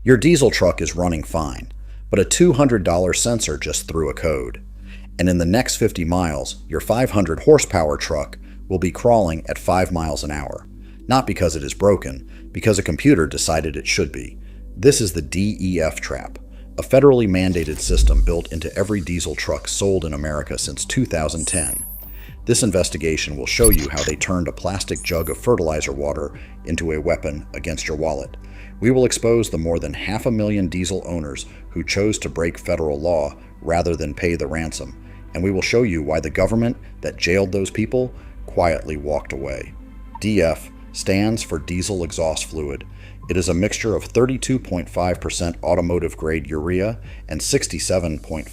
Your diesel truck is running fine, but a $200 sensor just threw a code. And in the next 50 miles, your 500 horsepower truck will be crawling at 5 miles an hour. Not because it is broken, because a computer decided it should be. This is the DEF trap, a federally mandated system built into every diesel truck sold in America since 2010. This investigation will show you how they turned a plastic jug of fertilizer water into a weapon against your wallet. We will expose the more than 500,000 diesel owners who chose to break federal law rather than pay the ransom, and we will show you why the government that jailed those people quietly walked away. DF stands for diesel exhaust fluid. It is a mixture of 32.5% automotive-grade urea and 67.5%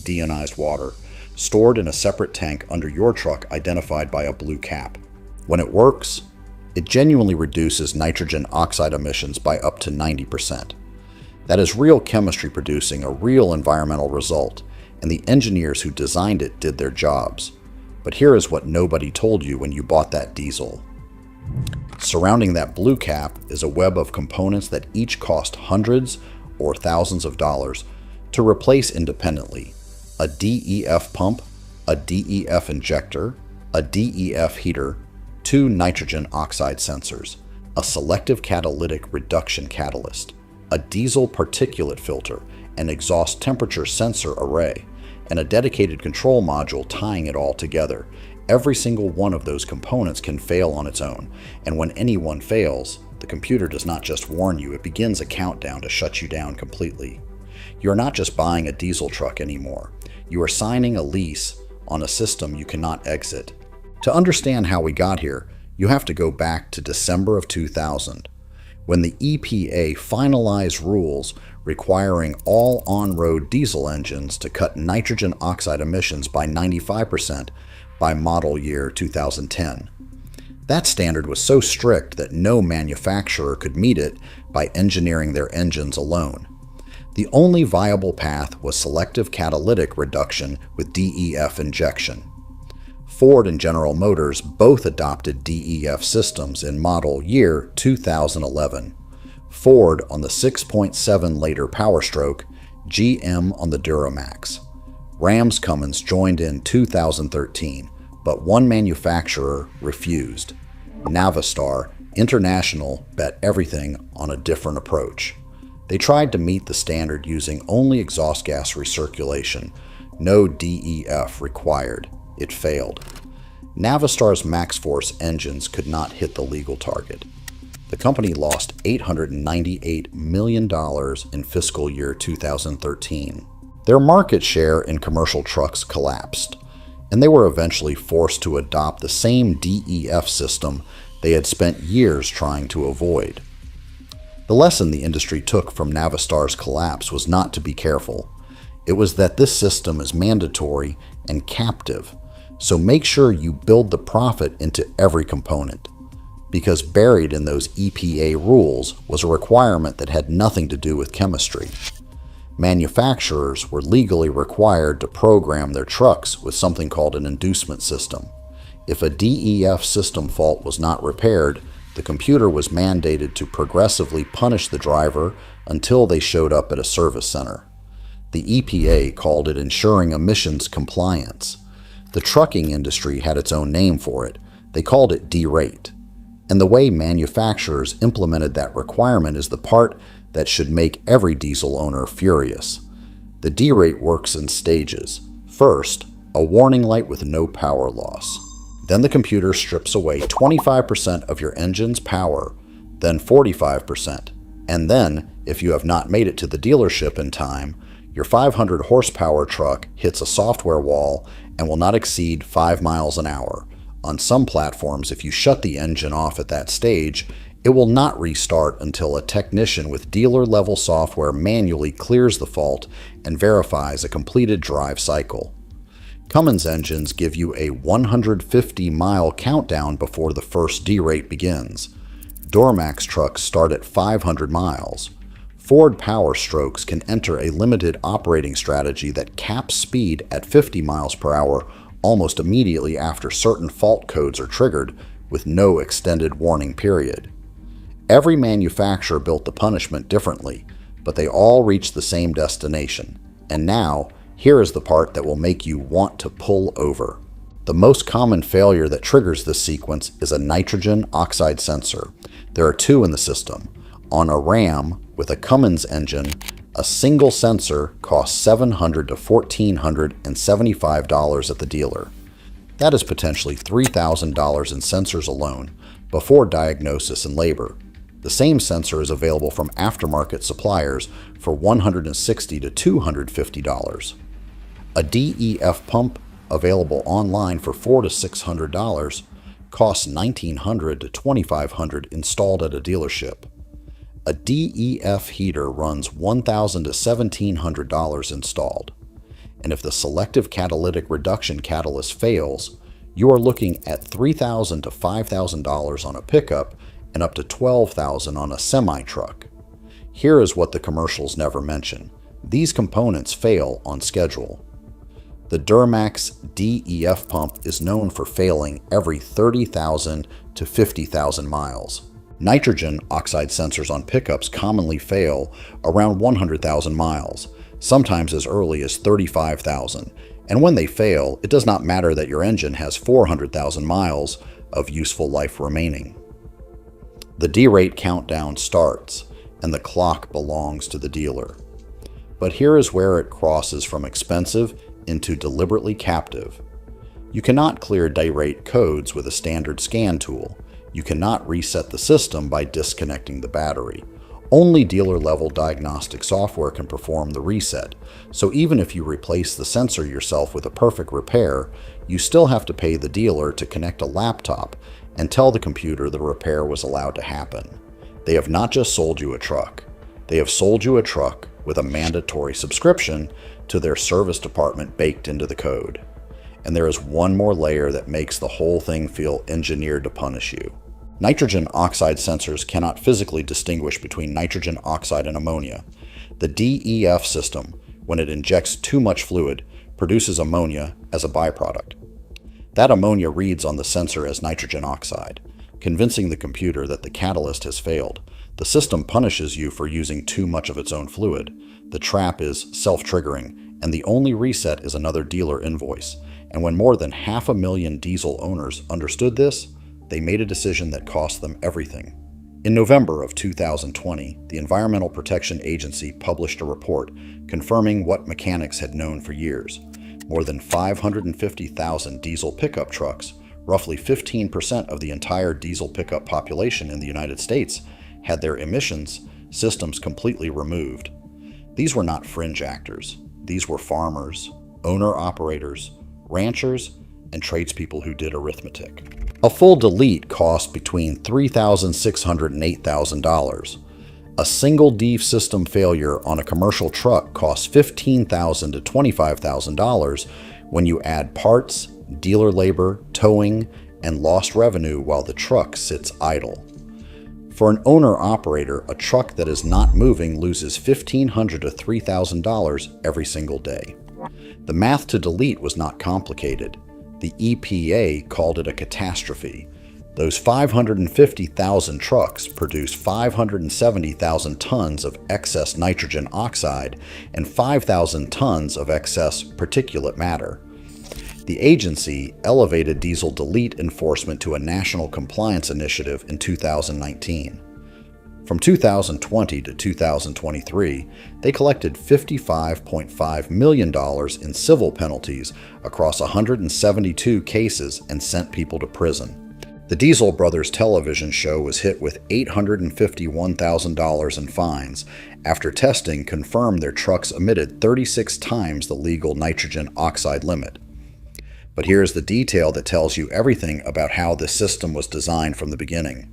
deionized water, stored in a separate tank under your truck identified by a blue cap. When it works, it genuinely reduces nitrogen oxide emissions by up to 90%. That is real chemistry producing a real environmental result, and the engineers who designed it did their jobs. But here is what nobody told you when you bought that diesel. Surrounding that blue cap is a web of components that each cost hundreds or thousands of dollars to replace independently. A DEF pump, a DEF injector, a DEF heater, 2 nitrogen oxide sensors, a selective catalytic reduction catalyst, a diesel particulate filter, an exhaust temperature sensor array, and a dedicated control module tying it all together. Every single one of those components can fail on its own, and when any one fails, the computer does not just warn you, it begins a countdown to shut you down completely. You are not just buying a diesel truck anymore. You are signing a lease on a system you cannot exit. To understand how we got here, you have to go back to December of 2000, when the EPA finalized rules requiring all on-road diesel engines to cut nitrogen oxide emissions by 95% by model year 2010. That standard was so strict that no manufacturer could meet it by engineering their engines alone. The only viable path was selective catalytic reduction with DEF injection. Ford and General Motors both adopted DEF systems in model year 2011. Ford on the 6.7-liter Power Stroke, GM on the Duramax. Ram's Cummins joined in 2013, but one manufacturer refused. Navistar International bet everything on a different approach. They tried to meet the standard using only exhaust gas recirculation, no DEF required. It failed. Navistar's MaxForce engines could not hit the legal target. The company lost $898 million in fiscal year 2013. Their market share in commercial trucks collapsed, and they were eventually forced to adopt the same DEF system they had spent years trying to avoid. The lesson the industry took from Navistar's collapse was not to be careful. It was that this system is mandatory and captive, so make sure you build the profit into every component. Because buried in those EPA rules was a requirement that had nothing to do with chemistry. Manufacturers were legally required to program their trucks with something called an inducement system. If a DEF system fault was not repaired, the computer was mandated to progressively punish the driver until they showed up at a service center. The EPA called it ensuring emissions compliance. The trucking industry had its own name for it. They called it Derate. And the way manufacturers implemented that requirement is the part that should make every diesel owner furious. The derate works in stages. First, a warning light with no power loss. Then the computer strips away 25% of your engine's power, then 45%. And then, if you have not made it to the dealership in time, your 500 horsepower truck hits a software wall and will not exceed 5 miles an hour. On some platforms, if you shut the engine off at that stage, it will not restart until a technician with dealer-level software manually clears the fault and verifies a completed drive cycle. Cummins engines give you a 150-mile countdown before the first derate begins. Duramax trucks start at 500 miles. Ford Power Strokes can enter a limited operating strategy that caps speed at 50 miles per hour almost immediately after certain fault codes are triggered, with no extended warning period. Every manufacturer built the punishment differently, but they all reached the same destination. And now, here is the part that will make you want to pull over. The most common failure that triggers this sequence is a nitrogen oxide sensor. There are two in the system. On a Ram with a Cummins engine, a single sensor costs $700 to $1,475 at the dealer. That is potentially $3,000 in sensors alone, before diagnosis and labor. The same sensor is available from aftermarket suppliers for $160 to $250. A DEF pump available online for $400 to $600 costs $1,900 to $2,500 installed at a dealership. A DEF heater runs $1,000 to $1,700 installed. And if the selective catalytic reduction catalyst fails, you are looking at $3,000 to $5,000 on a pickup and up to $12,000 on a semi-truck. Here is what the commercials never mention. These components fail on schedule. The Duramax DEF pump is known for failing every 30,000 to 50,000 miles. Nitrogen oxide sensors on pickups commonly fail around 100,000 miles, sometimes as early as 35,000. And when they fail, it does not matter that your engine has 400,000 miles of useful life remaining. The Derate countdown starts, and the clock belongs to the dealer. But here is where it crosses from expensive into deliberately captive. You cannot clear Derate codes with a standard scan tool. You cannot reset the system by disconnecting the battery. Only dealer-level diagnostic software can perform the reset, so even if you replace the sensor yourself with a perfect repair, you still have to pay the dealer to connect a laptop and tell the computer the repair was allowed to happen. They have not just sold you a truck. They have sold you a truck with a mandatory subscription to their service department baked into the code. And there is one more layer that makes the whole thing feel engineered to punish you. Nitrogen oxide sensors cannot physically distinguish between nitrogen oxide and ammonia. The DEF system, when it injects too much fluid, produces ammonia as a byproduct. That ammonia reads on the sensor as nitrogen oxide, convincing the computer that the catalyst has failed. The system punishes you for using too much of its own fluid. The trap is self-triggering, and the only reset is another dealer invoice. And when more than 500,000 diesel owners understood this, they made a decision that cost them everything. In November of 2020, the Environmental Protection Agency published a report confirming what mechanics had known for years. More than 550,000 diesel pickup trucks, roughly 15% of the entire diesel pickup population in the United States, had their emissions systems completely removed. These were not fringe actors. These were farmers, owner-operators, ranchers, and tradespeople who did arithmetic. A full delete cost between $3,600 and $8,000. A single DEF system failure on a commercial truck costs $15,000 to $25,000 when you add parts, dealer labor, towing, and lost revenue while the truck sits idle. For an owner-operator, a truck that is not moving loses $1,500 to $3,000 every single day. The math to delete was not complicated. The EPA called it a catastrophe. Those 550,000 trucks produce 570,000 tons of excess nitrogen oxide and 5,000 tons of excess particulate matter. The agency elevated diesel delete enforcement to a national compliance initiative in 2019. From 2020 to 2023, they collected $55.5 million in civil penalties across 172 cases and sent people to prison. The Diesel Brothers television show was hit with $851,000 in fines after testing confirmed their trucks emitted 36 times the legal nitrogen oxide limit. But here's the detail that tells you everything about how this system was designed from the beginning.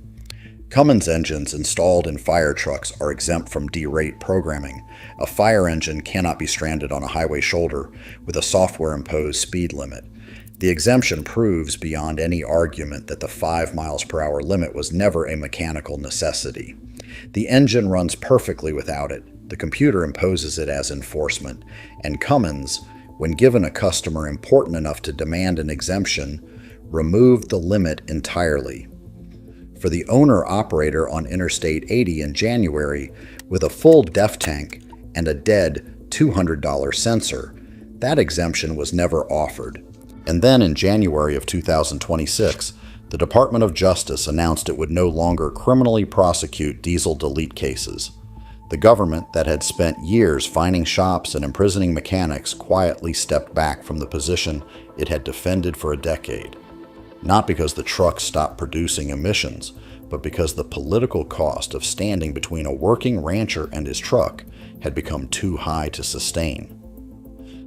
Cummins engines installed in fire trucks are exempt from Derate programming. A fire engine cannot be stranded on a highway shoulder with a software-imposed speed limit. The exemption proves beyond any argument that the 5 miles per hour limit was never a mechanical necessity. The engine runs perfectly without it. The computer imposes it as enforcement, and Cummins, when given a customer important enough to demand an exemption, removed the limit entirely. for the owner-operator on Interstate 80 in January with a full DEF tank and a dead $200 sensor, that exemption was never offered. And then in January of 2026, the Department of Justice announced it would no longer criminally prosecute diesel delete cases. The government that had spent years fining shops and imprisoning mechanics quietly stepped back from the position it had defended for a decade. Not because the truck stopped producing emissions, but because the political cost of standing between a working rancher and his truck had become too high to sustain.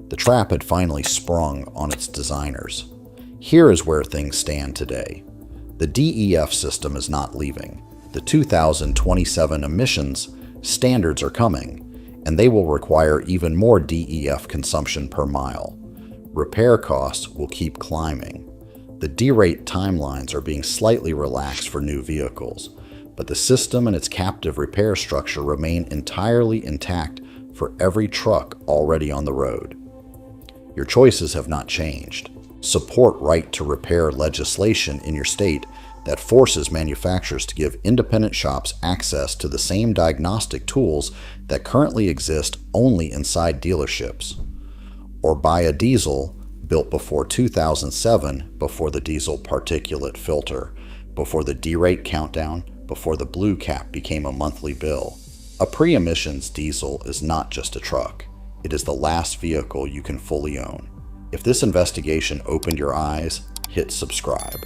The trap had finally sprung on its designers. Here is where things stand today. The DEF system is not leaving. The 2027 emissions standards are coming, and they will require even more DEF consumption per mile. Repair costs will keep climbing. The Derate timelines are being slightly relaxed for new vehicles, but the system and its captive repair structure remain entirely intact for every truck already on the road. Your choices have not changed. Support right to repair legislation in your state that forces manufacturers to give independent shops access to the same diagnostic tools that currently exist only inside dealerships. Or buy a diesel built before 2007, before the diesel particulate filter, before the Derate countdown, before the blue cap became a monthly bill. A pre-emissions diesel is not just a truck. It is the last vehicle you can fully own. If this investigation opened your eyes, hit subscribe.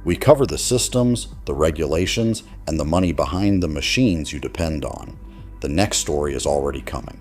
We cover the systems, the regulations, and the money behind the machines you depend on. The next story is already coming.